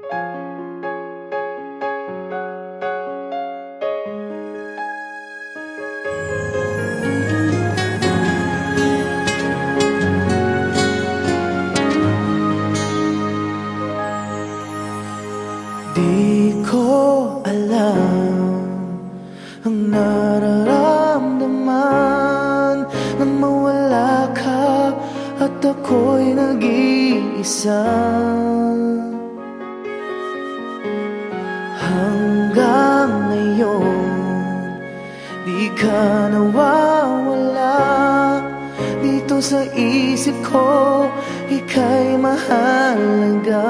Di ko alam ang nararamdaman nang mawala ka at ako'y nag-iisa. Hanggang ngayon, di ka nawawala dito sa isip ko, ika'y mahalaga.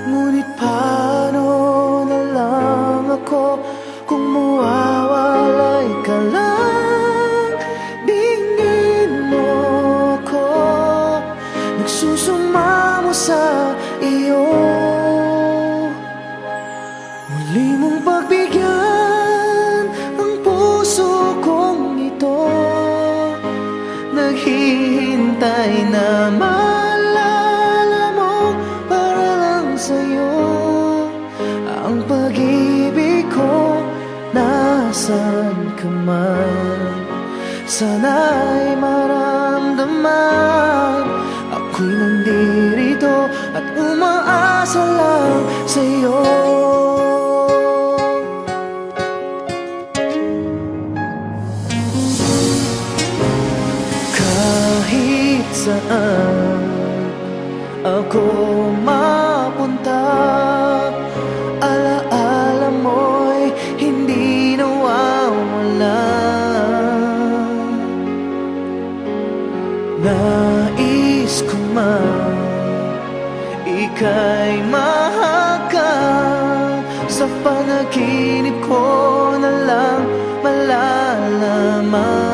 Ngunit paano na lang ako kung mawawalay ka lang? Tingin mo ko, nagsusumamo sa iyo. Muli mong pagbigyan ang puso kong ito, naghihintay na maalala mo para lang sa'yo ang pag-ibig ko. Nasaan ka man, sana'y maramdaman ako'y nandirito at umaasa lang sa'yo. Kahit saan ako mapunta, alaala mo'y hindi nawawala. Nais ko man ika'y mahagkan, sa panaginip ko na lang malalaman